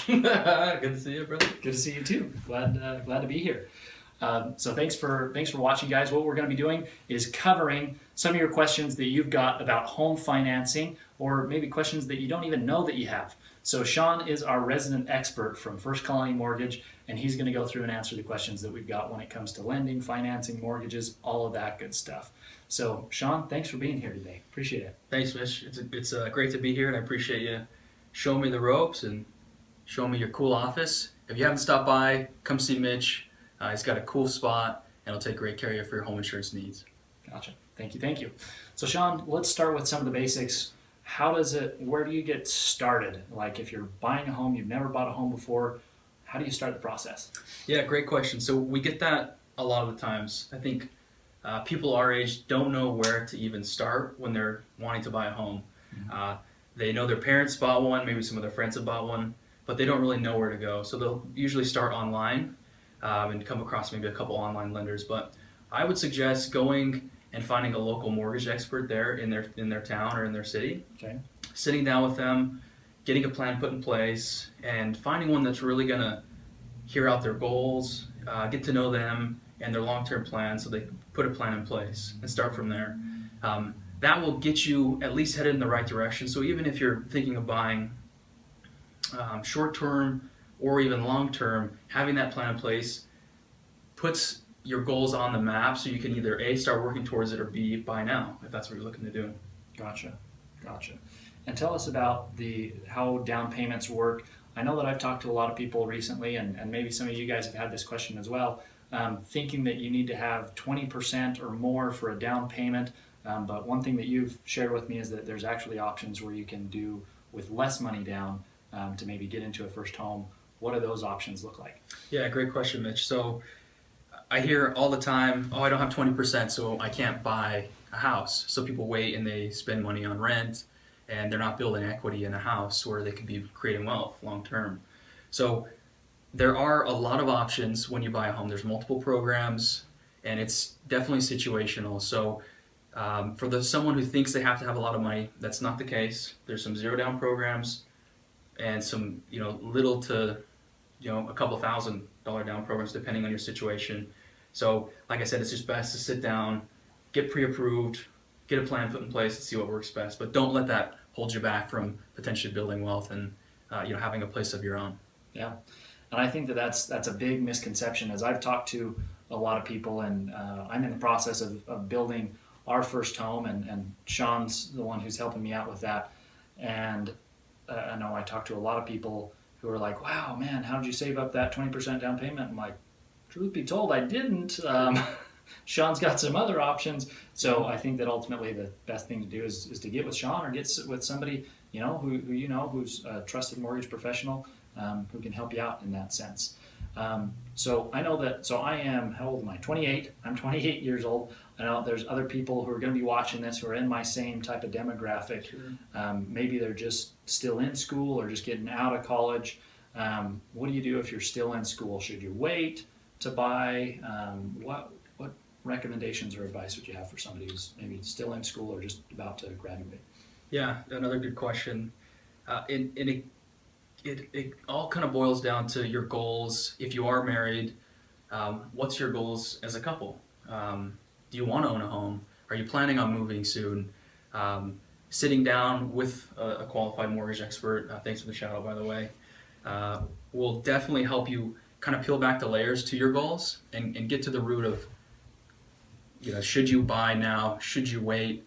Good to see you, brother. Good to see you too. Glad to be here. So thanks for watching, guys. What we're going to be doing is covering some of your questions that you've got about home financing, or maybe questions that you don't even know that you have. So Shaun is our resident expert from First Colony Mortgage, and he's going to go through and answer the questions that we've got when it comes to lending, financing, mortgages, all of that good stuff. So Shaun, thanks for being here today. Appreciate it. Thanks, Mitch. It's great to be here, and I appreciate you showing me the ropes and showing me your cool office. If you haven't stopped by, come see Mitch. He's got a cool spot, and he'll take great care of you for your home insurance needs. Gotcha. Thank you. So Shaun, let's start with some of the basics. Where do you get started? Like if you're buying a home, you've never bought a home before, how do you start the process? Yeah, great question. So we get that a lot of the times. I think people our age don't know where to even start when they're wanting to buy a home. Mm-hmm. They know their parents bought one, maybe some of their friends have bought one, but they don't really know where to go. So they'll usually start online and come across maybe a couple online lenders. But I would suggest going and finding a local mortgage expert there in their town or in their city. Okay. Sitting down with them, getting a plan put in place, and finding one that's really going to hear out their goals, get to know them and their long-term plan, so they can put a plan in place and start from there. That will get you at least headed in the right direction. So even if you're thinking of buying short-term or even long-term, having that plan in place puts your goals on the map, so you can either A, start working towards it, or B, buy now, if that's what you're looking to do. Gotcha. And tell us about how down payments work. I know that I've talked to a lot of people recently, and maybe some of you guys have had this question as well, thinking that you need to have 20% or more for a down payment. But one thing that you've shared with me is that there's actually options where you can do with less money down to maybe get into a first home. What do those options look like? Yeah, great question, Mitch. So I hear all the time, I don't have 20%, so I can't buy a house. So people wait and they spend money on rent, and they're not building equity in a house where they could be creating wealth long term. So there are a lot of options when you buy a home. There's multiple programs, and it's definitely situational. So for someone who thinks they have to have a lot of money, that's not the case. There's some zero down programs and some little to a couple $1,000 down programs depending on your situation. So like I said, it's just best to sit down, get pre-approved, get a plan put in place and see what works best. But don't let that hold you back from potentially building wealth and having a place of your own. Yeah, and I think that's a big misconception. As I've talked to a lot of people, and I'm in the process of building our first home, and Shaun's the one who's helping me out with that. And I know I talked to a lot of people who are like, wow, man, how did you save up that 20% down payment? I'm like, truth be told, I didn't. Shaun's got some other options. So I think that ultimately the best thing to do is to get with Shaun or get with somebody who's a trusted mortgage professional who can help you out in that sense. So I know that, so I am, how old am I? 28. I'm 28 years old. I know there's other people who are going to be watching this who are in my same type of demographic. Sure. Maybe they're just still in school or just getting out of college. What do you do if you're still in school? Should you wait to buy? What recommendations or advice would you have for somebody who's maybe still in school or just about to graduate? Yeah, another good question. It all kind of boils down to your goals. If you are married, what's your goals as a couple? Do you want to own a home? Are you planning on moving soon? Sitting down with a qualified mortgage expert, thanks for the shout out by the way, will definitely help you kind of peel back the layers to your goals and get to the root of, should you buy now? Should you wait?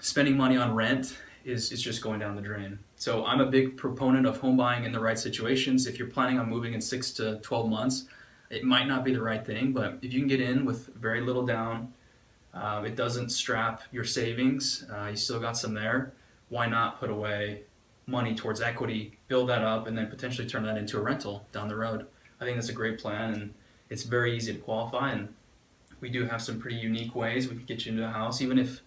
Spending money on rent is just going down the drain. So I'm a big proponent of home buying in the right situations. If you're planning on moving in 6 to 12 months, it might not be the right thing, but if you can get in with very little down, it doesn't strap your savings, you still got some there, why not put away money towards equity, build that up, and then potentially turn that into a rental down the road? I think that's a great plan, and it's very easy to qualify, and we do have some pretty unique ways we can get you into a house, even if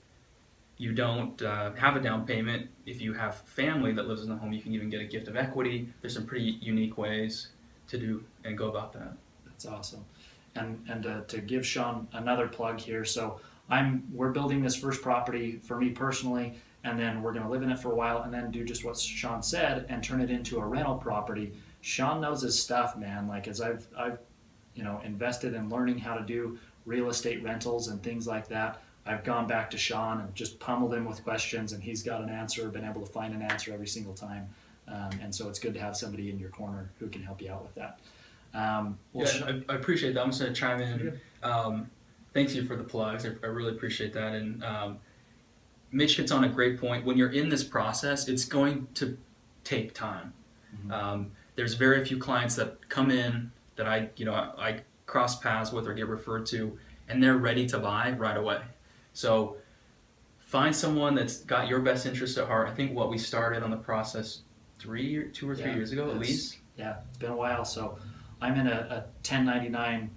you don't have a down payment. If you have family that lives in the home, you can even get a gift of equity. There's some pretty unique ways to do and go about that. That's awesome. And to give Shaun another plug here, so we're building this first property for me personally, and then we're going to live in it for a while and then do just what Shaun said and turn it into a rental property. Shaun knows his stuff, man. Like, as I've invested in learning how to do real estate rentals and things like that, I've gone back to Shaun and just pummeled him with questions, and he's got an answer, been able to find an answer every single time. And so it's good to have somebody in your corner who can help you out with that. I appreciate that. I'm just going to chime in. Thanks you for the plugs. I really appreciate that. And Mitch hits on a great point. When you're in this process, it's going to take time. There's very few clients that come in that I cross paths with or get referred to, and they're ready to buy right away. So find someone that's got your best interest at heart. I think we started on the process 2 or 3 years ago at least. Yeah, it's been a while. So I'm in a 1099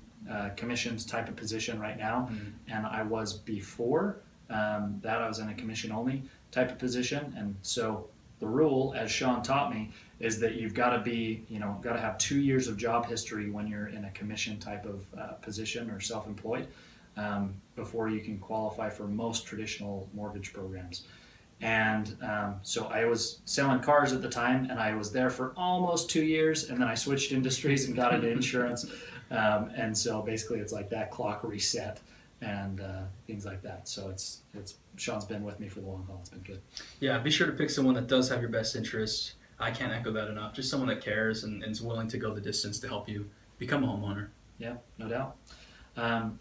commissions type of position right now, and I was before that. I was in a commission only type of position, and so the rule, as Shaun taught me, is that you've got to have 2 years of job history when you're in a commission type of position or self-employed before you can qualify for most traditional mortgage programs. And so I was selling cars at the time, and I was there for almost 2 years, and then I switched industries and got into insurance. And so basically it's like that clock reset and things like that. So it's Shaun's been with me for the long haul. It's been good. Yeah, be sure to pick someone that does have your best interest. I can't echo that enough. Just someone that cares and is willing to go the distance to help you become a homeowner. Yeah, no doubt.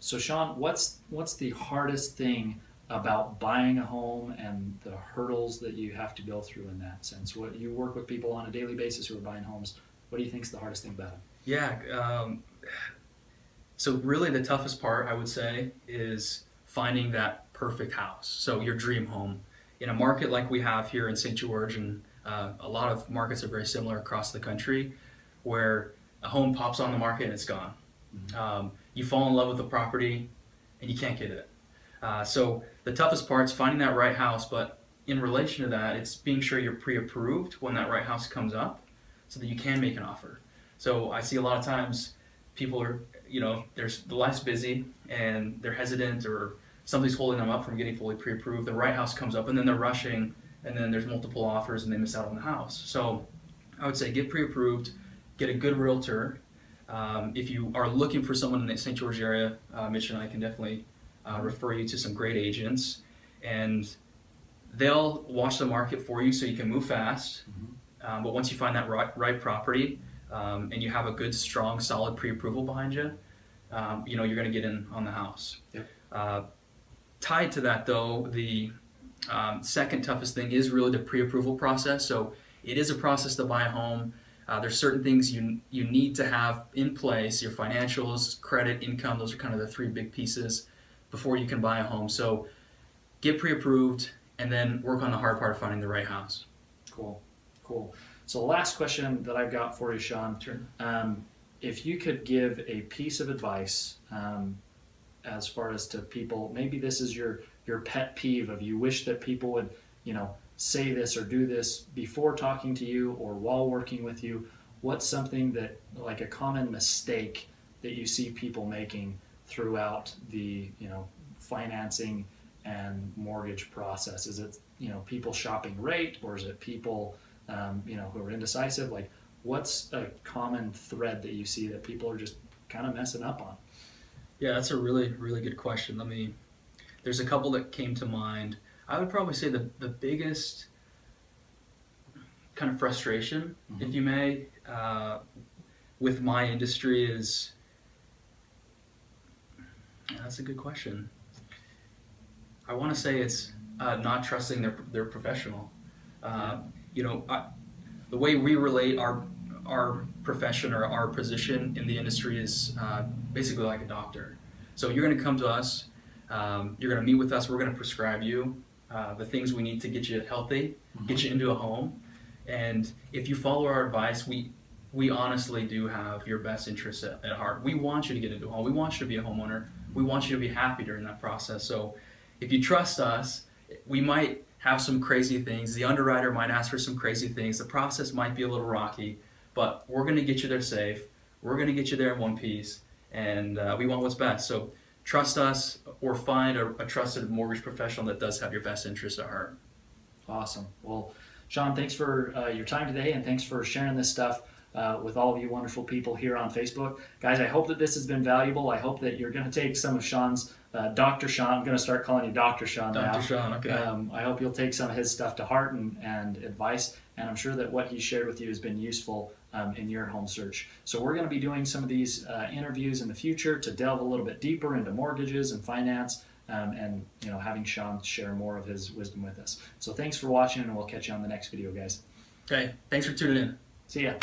So Shaun, what's the hardest thing about buying a home and the hurdles that you have to go through in that sense? What you work with people on a daily basis who are buying homes. What do you think is the hardest thing about it? Yeah. So really the toughest part, I would say, is finding that perfect house. So your dream home. In a market like we have here in St. George, and a lot of markets are very similar across the country, where a home pops on the market and it's gone. You fall in love with the property and you can't get it. So the toughest part is finding that right house, but in relation to that, it's being sure you're pre-approved when that right house comes up so that you can make an offer. So I see a lot of times people are, the life's busy and they're hesitant, or somebody's holding them up from getting fully pre-approved. The right house comes up and then they're rushing, and then there's multiple offers and they miss out on the house. So I would say get pre-approved, get a good realtor. If you are looking for someone in the St. George area, Mitch and I can definitely refer you to some great agents, and they'll watch the market for you so you can move fast. But once you find that right property, and you have a good, strong, solid pre-approval behind you, you're going to get in on the house. Yep. Tied to that, though, the second toughest thing is really the pre-approval process. So it is a process to buy a home. There's certain things you need to have in place: your financials, credit, income. Those are kind of the three big pieces before you can buy a home. So get pre-approved and then work on the hard part of finding the right house. Cool. So the last question that I've got for you, Shaun, Sure. If you could give a piece of advice as far as to people, maybe this is your pet peeve of you wish that people would, say this or do this before talking to you or while working with you. What's something that, like a common mistake that you see people making throughout the, financing and mortgage process? Is it, people shopping rate, or is it people, who are indecisive? Like, what's a common thread that you see that people are just kind of messing up on? Yeah, that's a really, really good question. There's a couple that came to mind. I would probably say the biggest kind of frustration, if you may, with my industry is, that's a good question. I want to say it's not trusting their professional. The way we relate our profession or our position in the industry is basically like a doctor. So you're going to come to us, you're going to meet with us, we're going to prescribe you the things we need to get you healthy, get you into a home. And if you follow our advice, we honestly do have your best interests at heart. We want you to get into a home. We want you to be a homeowner. We want you to be happy during that process. So if you trust us, we might have some crazy things. The underwriter might ask for some crazy things. The process might be a little rocky, but we're going to get you there safe. We're going to get you there in one piece, and we want what's best. So trust us, or find a trusted mortgage professional that does have your best interests at heart. Awesome. Well, Shaun, thanks for your time today, and thanks for sharing this stuff with all of you wonderful people here on Facebook. Guys, I hope that this has been valuable. I hope that you're going to take some of Shaun's, Dr. Shaun, I'm going to start calling you Dr. Shaun now. Dr. Shaun, okay. I hope you'll take some of his stuff to heart and advice, and I'm sure that what he shared with you has been useful in your home search. So we're going to be doing some of these interviews in the future to delve a little bit deeper into mortgages and finance. And having Shaun share more of his wisdom with us. So thanks for watching, and we'll catch you on the next video, guys. Okay, thanks for tuning in. See ya.